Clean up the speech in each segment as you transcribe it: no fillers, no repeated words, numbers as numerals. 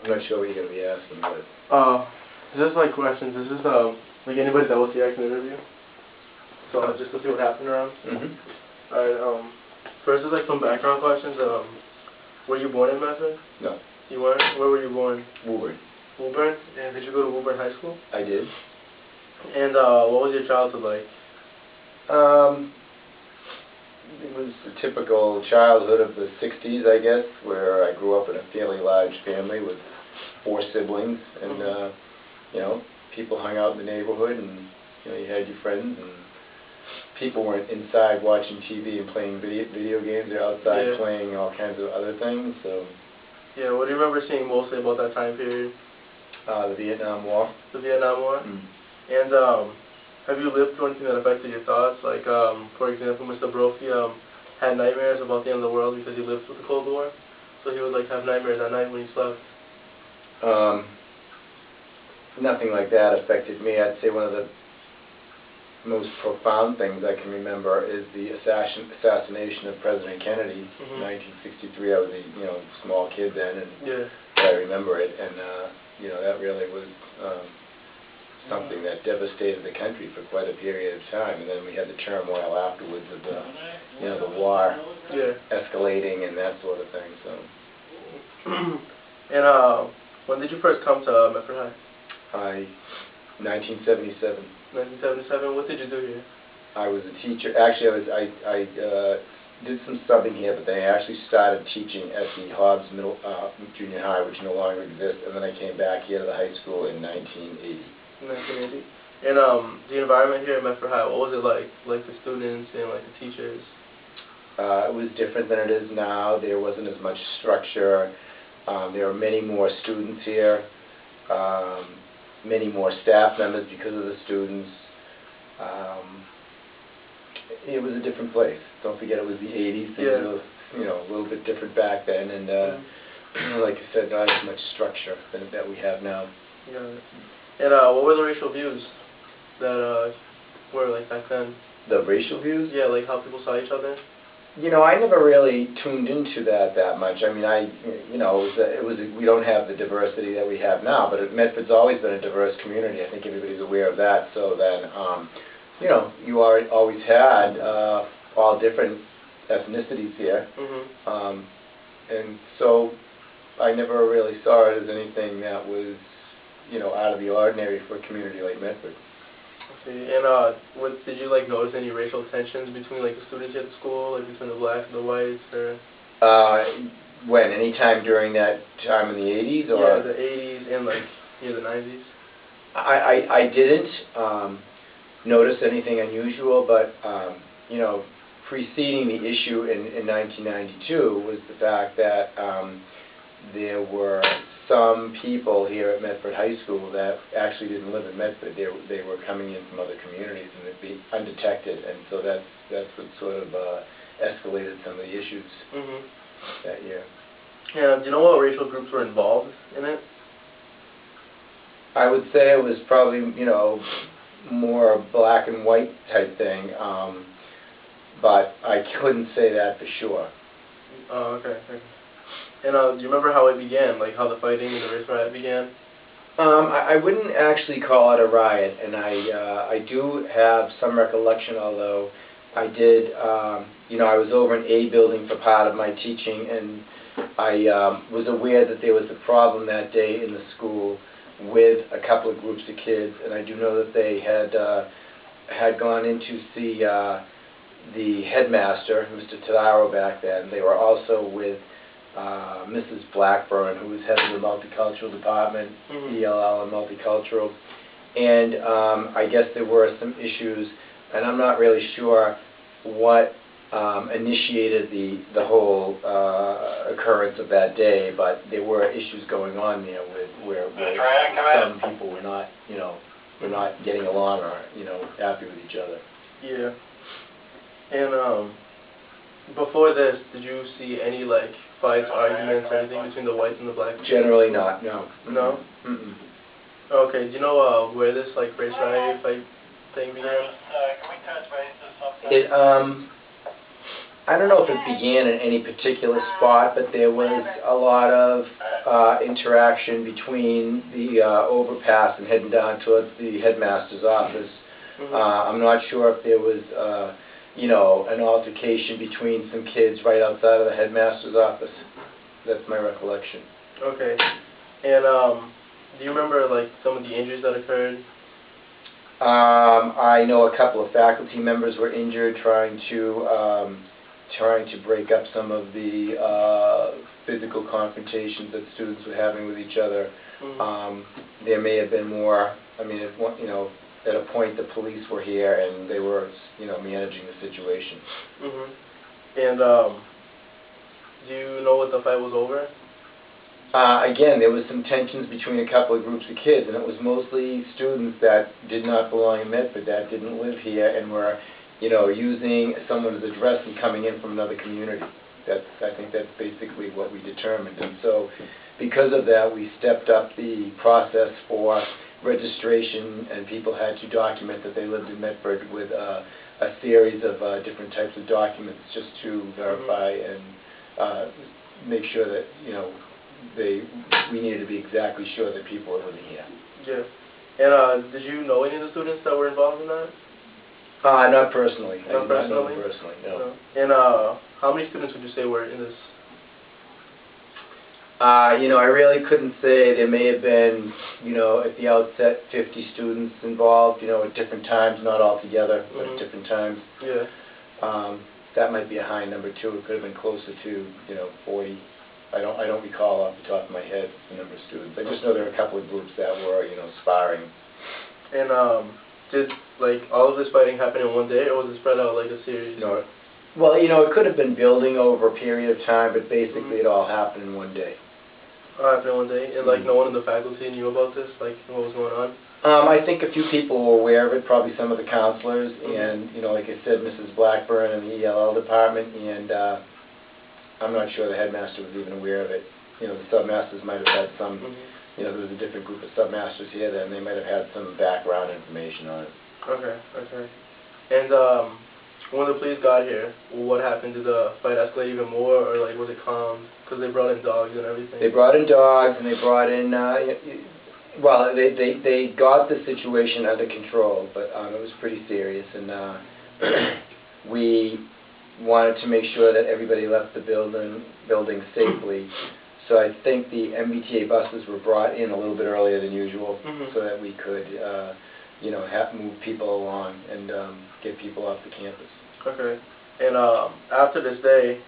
I'm not sure what you're going to be asking, but... Is this like questions? Is this like anybody that will see I can interview? So just to see what happened around. Alright, first is like some background questions. Were you born in Medford? No. You weren't? Where were you born? Woburn. Woburn? And did you go to Woburn High School? I did. And what was your childhood like? It was a typical childhood of the 60s, I guess, where I grew up in a fairly large family with 4 siblings, and you know, people hung out in the neighborhood, and you know, you had your friends, and people weren't inside watching TV and playing video games. They're outside playing all kinds of other things. So. Yeah, what do you remember seeing mostly about that time period? The Vietnam War. The Vietnam War? And have you lived through anything that affected your thoughts? Like, for example, Mr. Brophy had nightmares about the end of the world because he lived through the Cold War. So he would like have nightmares at night when he slept. Nothing like that affected me. I'd say one of the most profound things I can remember is the assassination of President Kennedy in 1963. I was a small kid then, and I remember it, and you know, that really was something that devastated the country for quite a period of time. And then we had the turmoil afterwards of the the war escalating and that sort of thing. So. And when did you first come to Medford High? 1977. 1977. What did you do here? I was a teacher. Actually, I did some subbing here, but they actually started teaching at the Hobbs Junior High, which no longer exists, and then I came back here to the high school in 1980. 1980. And the environment here at Medford High, what was it like? Like the students and like the teachers? It was different than it is now. There wasn't as much structure. There were many more students here. Many more staff members because of the students. It was a different place. Don't forget it was the 80s. Things were, a little bit different back then, and like I said, not as much structure that we have now. And what were the racial views that were like back then? The racial views? Yeah, like how people saw each other. You know, I never really tuned into that much. I mean, we don't have the diversity that we have now, but Medford's always been a diverse community. I think everybody's aware of that. So then, you always had all different ethnicities here, and so I never really saw it as anything that was, out of the ordinary for a community like Medford. Okay. And did you like notice any racial tensions between like the students at the school, like between the blacks and the whites, or? When? Any time during that time in the 80s, or? Yeah, the 80s and like the 90s. I didn't notice anything unusual, but preceding the issue in 1992 was the fact that there were some people here at Medford High School that actually didn't live in Medford. They were coming in from other communities, and they'd be undetected, and so that's what sort of escalated some of the issues that year. Yeah, do you know what racial groups were involved in it? I would say it was probably, more a black and white type thing, but I couldn't say that for sure. Oh, okay. And do you remember how it began, like how the fighting and the race riot began? I wouldn't actually call it a riot, and I do have some recollection, although I did, I was over in A building for part of my teaching, and I was aware that there was a problem that day in the school with a couple of groups of kids, and I do know that they had gone in to see the headmaster, Mr. Tadaro, back then. They were also with Mrs. Blackburn, who was head of the multicultural department, ELL and multicultural, and I guess there were some issues, and I'm not really sure what initiated the whole occurrence of that day, but there were issues going on there where some people were not, were not getting along or, happy with each other. Yeah. And before this, did you see any like fights, arguments, or anything between the whites and the blacks? Generally not, no. No? Okay, do you know where this like race riot fight thing began? It I don't know if it began in any particular spot, but there was a lot of interaction between the overpass and heading down towards the headmaster's office. I'm not sure if there was, you know, an altercation between some kids right outside of the headmaster's office. That's my recollection. Okay. And do you remember like some of the injuries that occurred? I know a couple of faculty members were injured trying to break up some of the physical confrontations that students were having with each other. There may have been more. I mean, you know, at a point the police were here and they were, you know, managing the situation. And do you know what the fight was over? Again, there was some tensions between a couple of groups of kids, and it was mostly students that did not belong in Medford, that didn't live here, and were, you know, using someone's address and coming in from another community. I think that's basically what we determined. And so, because of that, we stepped up the process for registration, and people had to document that they lived in Medford with a series of different types of documents just to verify and make sure that, you know, we needed to be exactly sure that people were living here. Yeah. And did you know any of the students that were involved in that? Not personally. Not personally? I did not know them personally, no. And how many students would you say were in this? You know, I really couldn't say. There may have been, you know, at the outset 50 students involved, you know, at different times, not all together, but at different times. Yeah. That might be a high number too. It could have been closer to, you know, 40. I don't recall off the top of my head the number of students. I just know there were a couple of groups that were, you know, sparring. And did like all of this fighting happen in one day, or was it spread out like a series? No. Well, you know, it could have been building over a period of time, but basically it all happened in one day. All happened in one day, and like no one in the faculty knew about this, like what was going on? I think a few people were aware of it, probably some of the counselors, and, you know, like I said, Mrs. Blackburn in the ELL department, and I'm not sure the headmaster was even aware of it. You know, the submasters might have had some, you know, there was a different group of submasters here, then they might have had some background information on it. Okay, okay. And when the police got here, what happened? Did the fight escalate even more, or like was it calm? Because they brought in dogs and everything. They brought in dogs, and they brought in, well, they got the situation under control, but it was pretty serious, and we wanted to make sure that everybody left the building safely. So I think the MBTA buses were brought in a little bit earlier than usual, so that we could, you know, move people along and get people off the campus. Okay. And after this day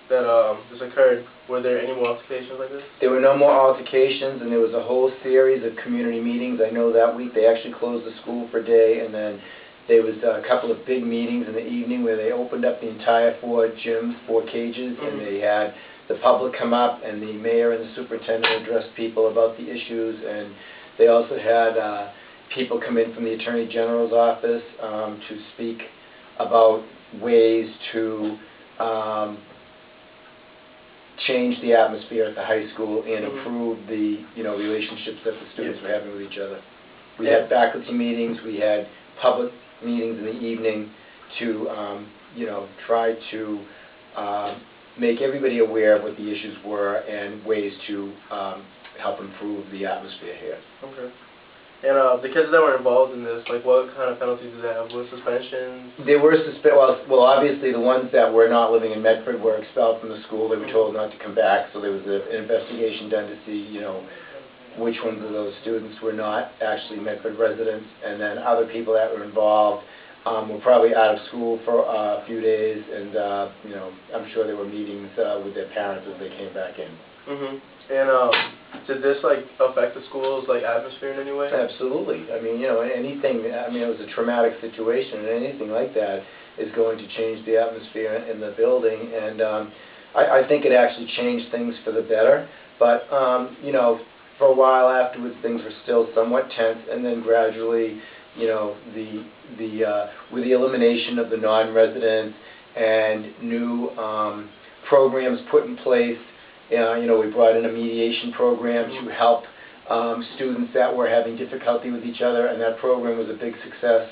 that this occurred, were there any more altercations like this? There were no more altercations, and there was a whole series of community meetings. I know that week they actually closed the school for a day, and then there was a couple of big meetings in the evening where they opened up the entire 4 gyms, 4 cages, and they had the public come up, and the mayor and the superintendent addressed people about the issues, and they also had people come in from the Attorney General's office to speak about ways to change the atmosphere at the high school and improve the, you know, relationships that the students were having with each other. We had faculty meetings, we had public meetings in the evening to, you know, try to make everybody aware of what the issues were and ways to help improve the atmosphere here. Okay. And the kids that were involved in this, like what kind of penalties did they have? Was suspensions? They were well, obviously the ones that were not living in Medford were expelled from the school. They were told not to come back, so there was an investigation done to see, you know, which ones of those students were not actually Medford residents, and then other people that were involved were probably out of school for a few days, and you know, I'm sure there were meetings with their parents as they came back in. And did this like affect the school's like atmosphere in any way? Absolutely. I mean, you know, anything. I mean, it was a traumatic situation, and anything like that is going to change the atmosphere in the building. And I think it actually changed things for the better. But you know, for a while afterwards, things were still somewhat tense, and then gradually, you know, with the elimination of the non-residents and new programs put in place. You know, we brought in a mediation program to help students that were having difficulty with each other, and that program was a big success.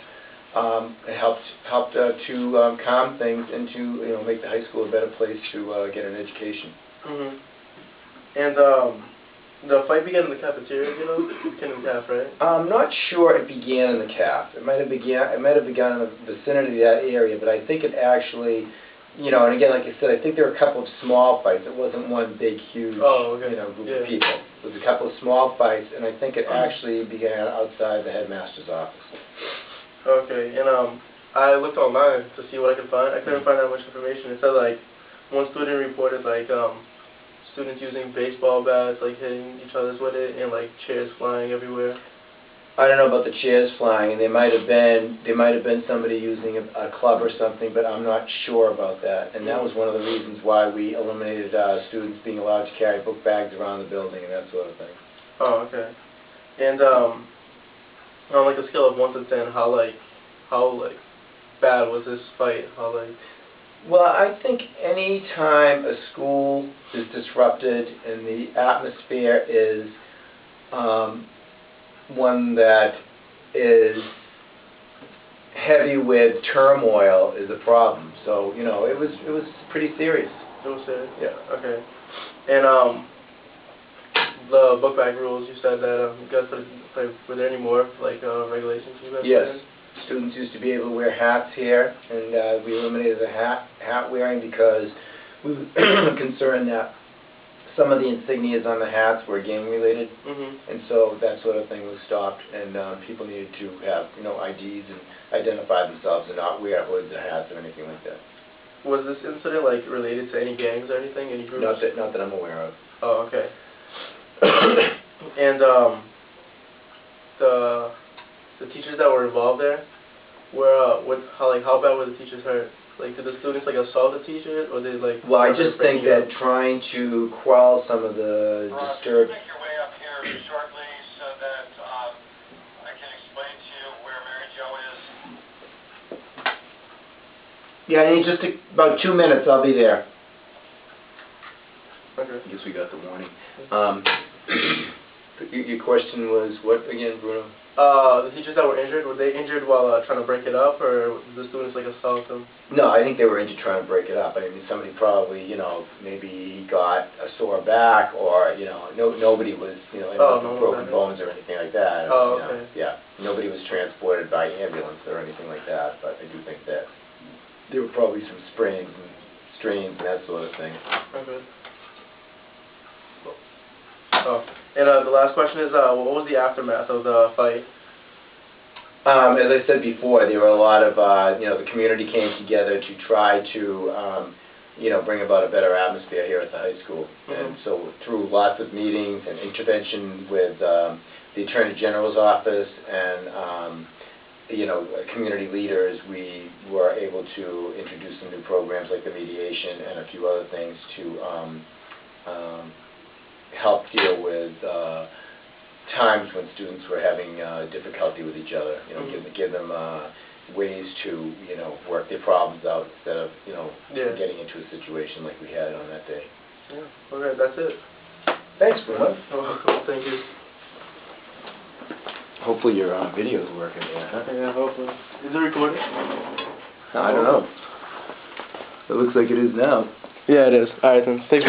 it helped to calm things and to make the high school a better place to get an education. Mhm. And the fight began in the cafeteria, It began in the caf, right? I'm not sure it began in the caf. It might have begun in the vicinity of that area, but I think it actually, and again, like I said, I think there were a couple of small fights. It wasn't one big, huge, group of people. It was a couple of small fights, and I think it actually began outside the headmaster's office. Okay, and I looked online to see what I could find. I couldn't find that much information. It said like one student reported like students using baseball bats, like hitting each other with it, and like chairs flying everywhere. I don't know about the chairs flying, and there might have been somebody using a club or something, but I'm not sure about that. And that was one of the reasons why we eliminated students being allowed to carry book bags around the building and that sort of thing. Oh, okay. And on like a scale of 1 to 10, how bad was this fight? Well, I think any time a school is disrupted and the atmosphere is one that is heavy with turmoil is a problem. So it was pretty serious. It was serious. Yeah. Okay. And the book bag rules. You said that you guys were there any more regulations you guys put in? Yes. Students used to be able to wear hats here, and we eliminated the hat wearing because we were concerned that some of the insignias on the hats were gang related, and so that sort of thing was stopped, and people needed to have IDs and identify themselves and not wear hoods or hats or anything like that. Was this incident related to any gangs or anything, any groups? Not that I'm aware of. Oh, okay. And the teachers that were involved there, how bad were the teachers hurt? Did the students assault the teacher, or did Well, I just think that trying to quell some of the disturbed. Make your way up here shortly so that I can explain to you where Mary Jo is. Yeah, I need just about 2 minutes. I'll be there. Okay. I guess we got the warning. Your question was what again, Bruno? The teachers that were injured, were they injured while trying to break it up, or did the students assault them? No, I think they were injured trying to break it up. I mean, somebody probably, maybe got a sore back, or nobody was, broken bones or anything like that. Oh, okay. Yeah, nobody was transported by ambulance or anything like that. But I do think that there were probably some sprains and strains and that sort of thing. Okay. Oh, and the last question is, what was the aftermath of the fight? As I said before, there were a lot of, the community came together to try to, bring about a better atmosphere here at the high school. And so through lots of meetings and intervention with the Attorney General's office and, community leaders, we were able to introduce some new programs like the mediation and a few other things to help deal with times when students were having difficulty with each other. Give them ways to work their problems out instead of getting into a situation like we had on that day. Yeah. Okay, that's it. Thanks, Bruno. Oh, cool. Thank you. Hopefully your video's working there, huh? Yeah, hopefully. Is it recording? I don't know. It looks like it is now. Yeah, it is. All right, then. Thanks.